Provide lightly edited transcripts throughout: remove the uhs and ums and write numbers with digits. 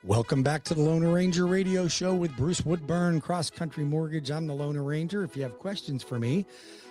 Welcome back to the Lone Ranger Radio Show with Bruce Woodburn, CrossCountry Mortgage. I'm the Lone Ranger. If you have questions for me,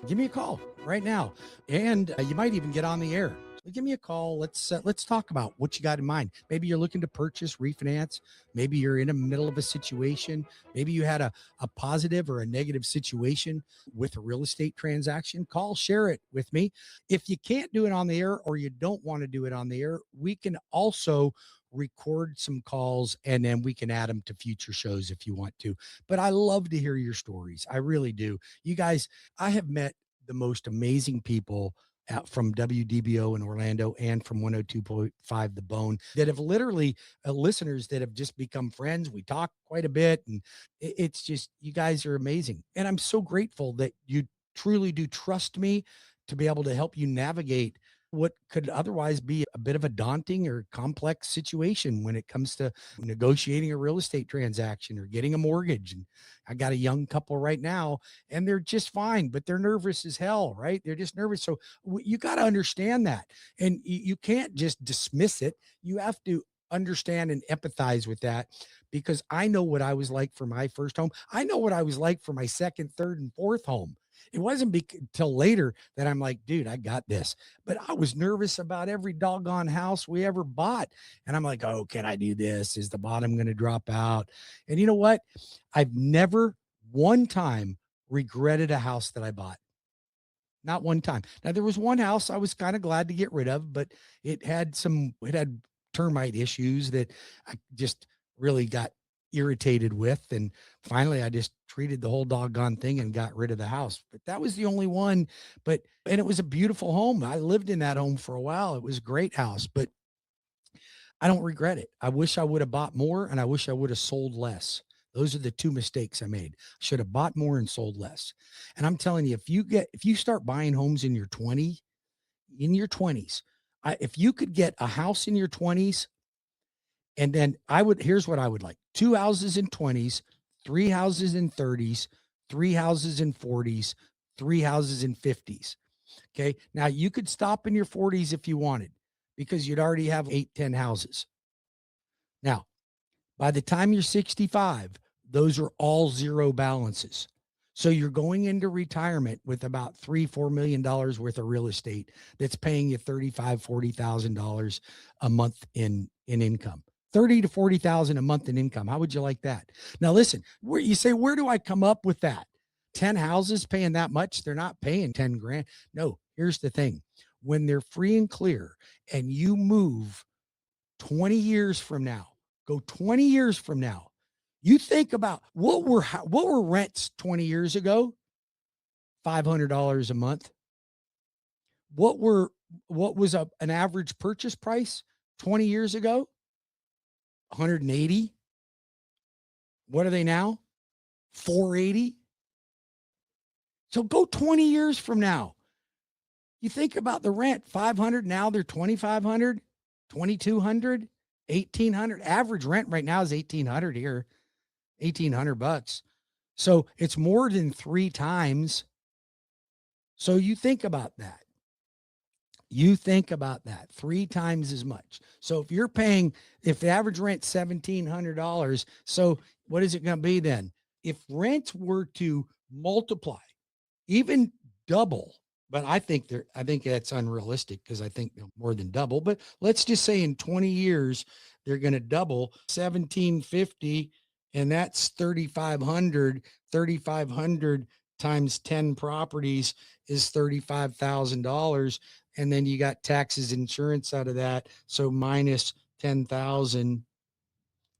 give me a call right now, and you might even get on the air. So give me a call. Let's talk about what you got in mind. Maybe you're looking to purchase, refinance. Maybe you're in the middle of a situation. Maybe you had a positive or a negative situation with a real estate transaction. Call, share it with me. If you can't do it on the air or you don't want to do it on the air, we can also record some calls and then we can add them to future shows if you want to. But I love to hear your stories. I really do. You guys, I have met the most amazing people out from WDBO in Orlando and from 102.5 The Bone that have literally listeners that have just become friends. We talk quite a bit, and it's just, you guys are amazing. And I'm so grateful that you truly do trust me to be able to help you navigate what could otherwise be a bit of a daunting or complex situation when it comes to negotiating a real estate transaction or getting a mortgage. And I got a young couple right now, and they're just fine, but they're nervous as hell, right? They're just nervous. So you got to understand that. And you can't just dismiss it. You have to understand and empathize with that, because I know what I was like for my first home. I know what I was like for my second, third, and fourth home. It wasn't until later that I'm like, dude, I got this. But I was nervous about every doggone house we ever bought. And I'm like, oh, can I do this? Is the bottom going to drop out? And you know what? I've never one time regretted a house that I bought. Not one time. Now, there was one house I was kind of glad to get rid of, but it had termite issues that I just really got irritated with. And finally, I just treated the whole doggone thing and got rid of the house. But that was the only one. And it was a beautiful home. I lived in that home for a while. It was a great house, but I don't regret it. I wish I would have bought more, and I wish I would have sold less. Those are the two mistakes I made. Should have bought more and sold less. And I'm telling you, if you start buying homes in your 20s, if you could get a house in your 20s, and then here's what I would like: 2 houses in 20s, 3 houses in 30s, 3 houses in 40s, 3 houses in 50s. Okay. Now you could stop in your 40s if you wanted, because you'd already have 8, 10 houses. Now, by the time you're 65, those are all zero balances. So you're going into retirement with about $3-4 million worth of real estate that's paying you $35,000-$40,000 a month in income. 30 to 40,000 a month in income. How would you like that? Now, listen, you say, where do I come up with that? 10 houses paying that much? They're not paying 10 grand. No, here's the thing. When they're free and clear and you move 20 years from now, go 20 years from now, you think about what were rents 20 years ago? $500 a month. What was an average purchase price 20 years ago? 180. What are they now? 480. So go 20 years from now. You think about the rent, 500, now they're 2,500, 2,200, 1,800. Average rent right now is 1,800 here, $1,800. So it's more than 3 times. So you think about that. You think about that, 3 times as much. So if the average rent's $1,700, so what is it going to be then? If rents were to multiply, even double, but I think that's unrealistic, because I think they'll more than double. But let's just say in 20 years, they're going to double 1,750, and that's 3,500. 3,500 times 10 properties is $35,000. And then you got taxes, insurance out of that. So minus 10,000,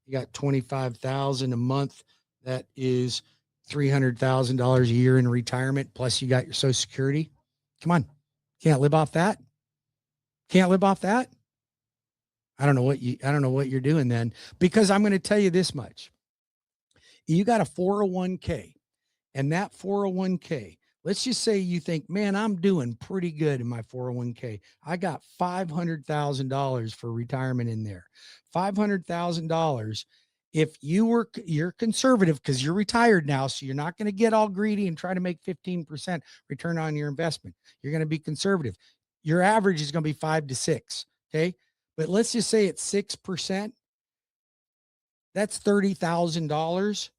you got 25,000 a month. That is $300,000 a year in retirement. Plus you got your Social Security. Come on. Can't live off that. Can't live off that. I don't know what you're doing then, because I'm going to tell you this much. You got a 401k, and that 401k, let's just say you think, man, I'm doing pretty good in my 401k. I got $500,000 for retirement in there. $500,000. If you're conservative, because you're retired now, so you're not going to get all greedy and try to make 15% return on your investment. You're going to be conservative. Your average is going to be 5 to 6. Okay. But let's just say it's 6%. That's $30,000,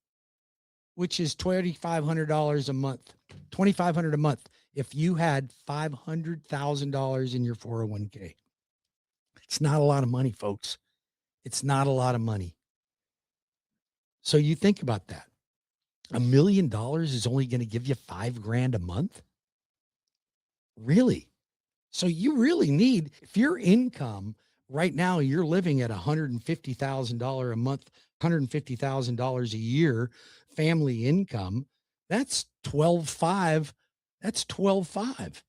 which is $2,500 a month. $2,500 a month. If you had $500,000 in your 401k, it's not a lot of money, folks. It's not a lot of money. So you think about that. $1,000,000 is only going to give you $5,000 a month. Really? So you really need, if your income right now, you're living at $150,000 a month, $150,000 a year family income, that's 12.5. That's 12.5.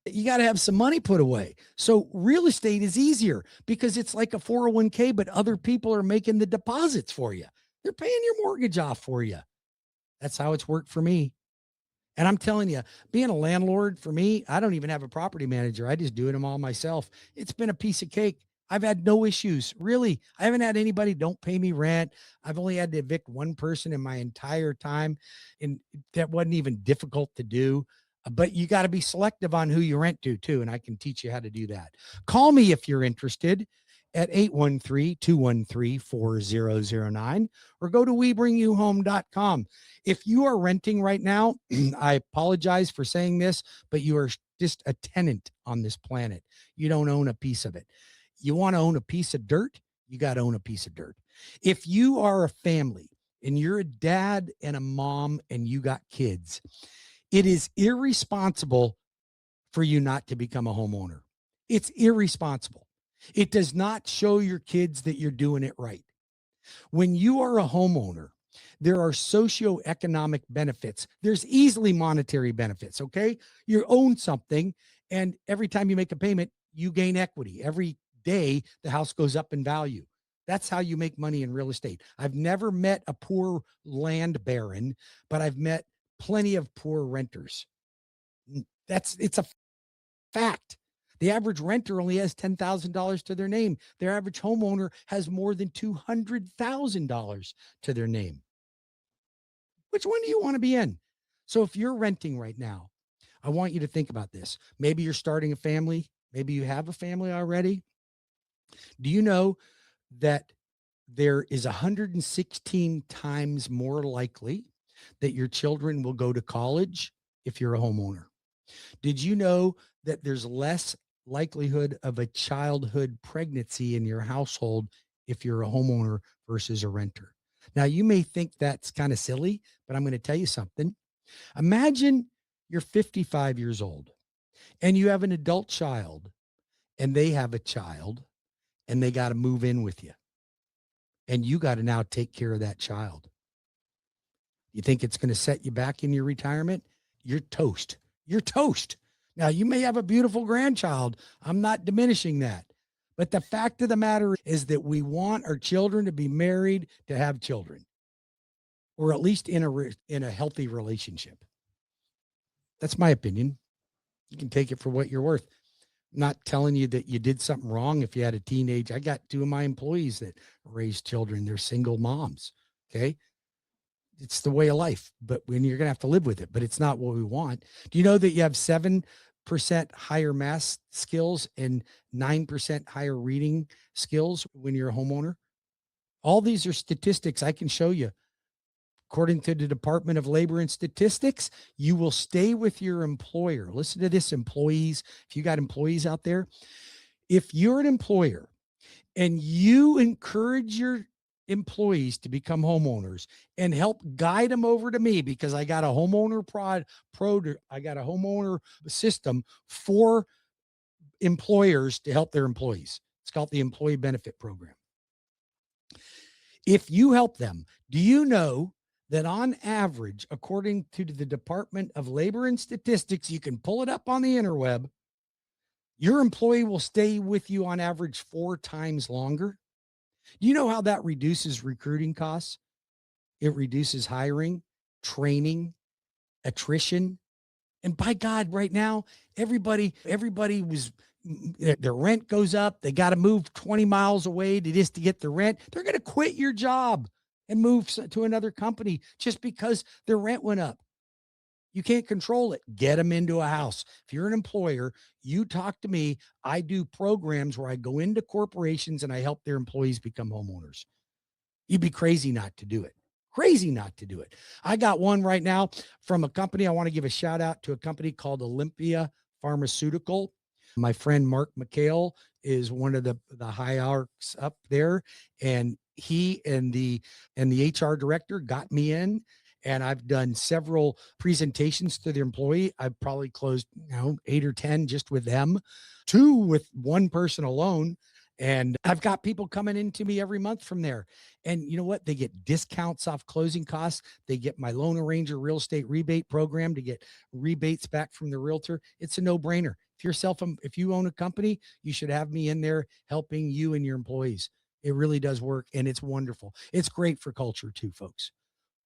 You got to have some money put away. So real estate is easier because it's like a 401k, but other people are making the deposits for you. They're paying your mortgage off for you. That's how it's worked for me. And I'm telling you, being a landlord for me, I don't even have a property manager. I just do them all myself. It's been a piece of cake. I've had no issues. Really. I haven't had anybody don't pay me rent. I've only had to evict one person in my entire time. And that wasn't even difficult to do. But you got to be selective on who you rent to too. And I can teach you how to do that. Call me if you're interested at 813-213-4009 or go to webringyouhome.com. If you are renting right now, I apologize for saying this, but you are just a tenant on this planet. You don't own a piece of it. You want to own a piece of dirt? You got to own a piece of dirt. If you are a family and you're a dad and a mom and you got kids, it is irresponsible for you not to become a homeowner. It's irresponsible. It does not show your kids that you're doing it right. When you are a homeowner, there are socioeconomic benefits. There's easily monetary benefits. Okay. You own something, and every time you make a payment, you gain equity. Every day, the house goes up in value. That's how you make money in real estate. I've never met a poor land baron, but I've met plenty of poor renters. It's a fact. The average renter only has $10,000 to their name. Their average homeowner has more than $200,000 to their name. Which one do you want to be in? So if you're renting right now, I want you to think about this. Maybe you're starting a family. Maybe you have a family already. Do you know that there is 116 times more likely that your children will go to college if you're a homeowner? Did you know that there's less likelihood of a childhood pregnancy in your household if you're a homeowner versus a renter? Now, you may think that's kind of silly, but I'm going to tell you something. Imagine you're 55 years old and you have an adult child and they have a child and they got to move in with you. And you got to now take care of that child. You think it's going to set you back in your retirement? You're toast. You're toast. Now, you may have a beautiful grandchild. I'm not diminishing that. But the fact of the matter is that we want our children to be married, to have children, or at least in a healthy relationship. That's my opinion. You can take it for what you're worth. I'm not telling you that you did something wrong if you had a teenage. I got two of my employees that raise children. They're single moms. Okay. It's the way of life, but when you're going to have to live with it, but it's not what we want. Do you know that you have 7% higher math skills and 9% higher reading skills when you're a homeowner? All these are statistics I can show you. According to the Department of Labor and Statistics, you will stay with your employer. Listen to this, employees. If you got employees out there, if you're an employer and you encourage your employees to become homeowners and help guide them over to me, because I got a homeowner I got a homeowner system for employers to help their employees. It's called the Employee Benefit Program. If you help them, do you know that on average, according to the Department of Labor and Statistics, you can pull it up on the interweb, your employee will stay with you on average 4 times longer? Do you know how that reduces recruiting costs? It reduces hiring, training, attrition. And by God, right now, everybody was, their rent goes up. They got to move 20 miles away to get the rent. They're going to quit your job and move to another company just because their rent went up. You can't control it. Get them into a house. If you're an employer, you talk to me. I do programs where I go into corporations and I help their employees become homeowners. You'd be crazy not to do it. Crazy not to do it. I got one right now from a company. I want to give a shout out to a company called Olympia Pharmaceutical. My friend Mark McHale is one of the hierarchs up there, and he and the HR director got me in, and I've done several presentations to the employee. I've probably closed 8 or 10 just with them, 2 with one person alone. And I've got people coming into me every month from there. And you know what? They get discounts off closing costs. They get my Loan Arranger real estate rebate program to get rebates back from the realtor. It's a no-brainer. If you own a company, you should have me in there helping you and your employees. It really does work, and it's wonderful. It's great for culture too, folks.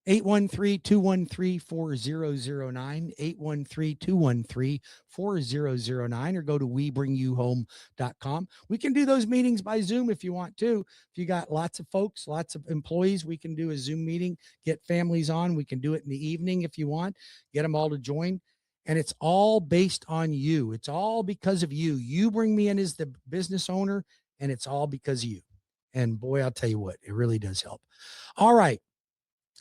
813-213-4009, 813-213-4009, or go to webringyouhome.com. We can do those meetings by Zoom if you want to. If you got lots of folks, lots of employees, we can do a Zoom meeting, get families on. We can do it in the evening if you want, get them all to join. And it's all based on you. It's all because of you. You bring me in as the business owner, and it's all because of you. And boy, I'll tell you what, it really does help. All right.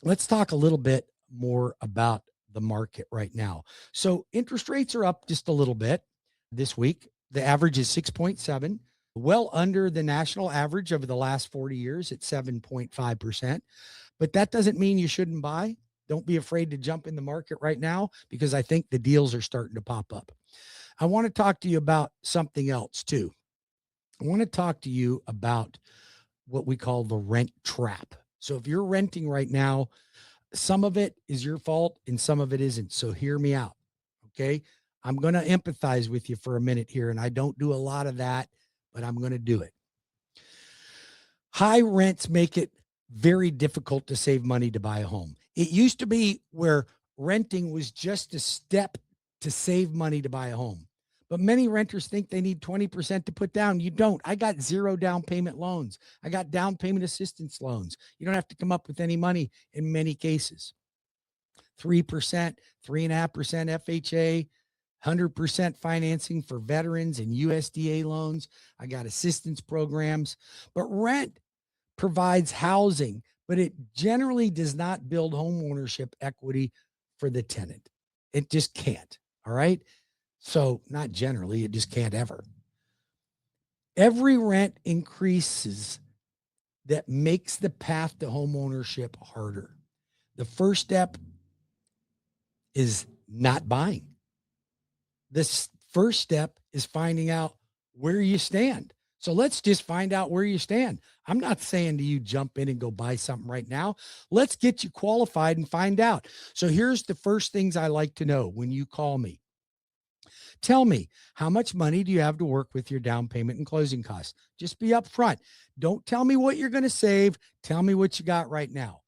Let's talk a little bit more about the market right now. So interest rates are up just a little bit this week. The average is 6.7, well under the national average over the last 40 years at 7.5%. But that doesn't mean you shouldn't buy. Don't be afraid to jump in the market right now, because I think the deals are starting to pop up. I want to talk to you about something else too. I want to talk to you about what we call the rent trap. So if you're renting right now, some of it is your fault and some of it isn't. So hear me out. Okay. I'm going to empathize with you for a minute here. And I don't do a lot of that, but I'm going to do it. High rents make it very difficult to save money to buy a home. It used to be where renting was just a step to save money to buy a home. But many renters think they need 20% to put down. You don't. I got 0 down payment loans. I got down payment assistance loans. You don't have to come up with any money in many cases. 3%, 3.5% FHA, 100% financing for veterans and USDA loans. I got assistance programs. But rent provides housing, but it generally does not build home ownership equity for the tenant. It just can't. All right. So not generally, it just can't ever. Every rent increases that makes the path to home ownership harder. The first step is not buying. This first step is finding out where you stand. So let's just find out where you stand. I'm not saying to you, jump in and go buy something right now. Let's get you qualified and find out. So here's the first things I like to know when you call me. Tell me, how much money do you have to work with your down payment and closing costs? Just be upfront. Don't tell me what you're going to save. Tell me what you got right now.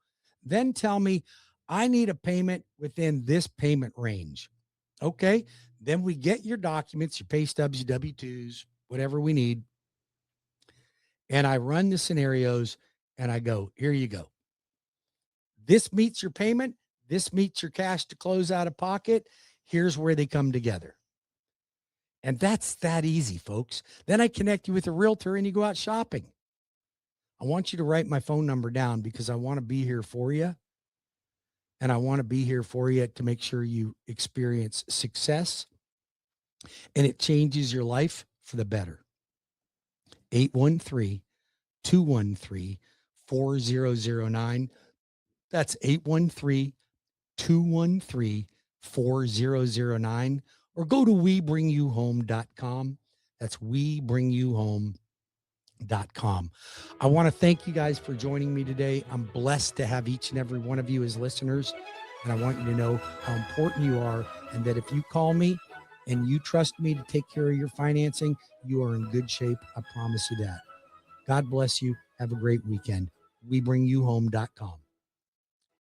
Then tell me, I need a payment within this payment range. Okay. Then we get your documents, your pay stubs, your W-2s, whatever we need. And I run the scenarios and I go, here you go. This meets your payment. This meets your cash to close out of pocket. Here's where they come together. And that's that easy, folks. Then I connect you with a realtor and you go out shopping. I want you to write my phone number down because I want to be here for you. And I want to be here for you to make sure you experience success and it changes your life for the better. 813-213-4009. That's 813-213-4009. Or go to webringyouhome.com. That's webringyouhome.com. I want to thank you guys for joining me today. I'm blessed to have each and every one of you as listeners. And I want you to know how important you are, and that if you call me and you trust me to take care of your financing, you are in good shape. I promise you that. God bless you. Have a great weekend. webringyouhome.com.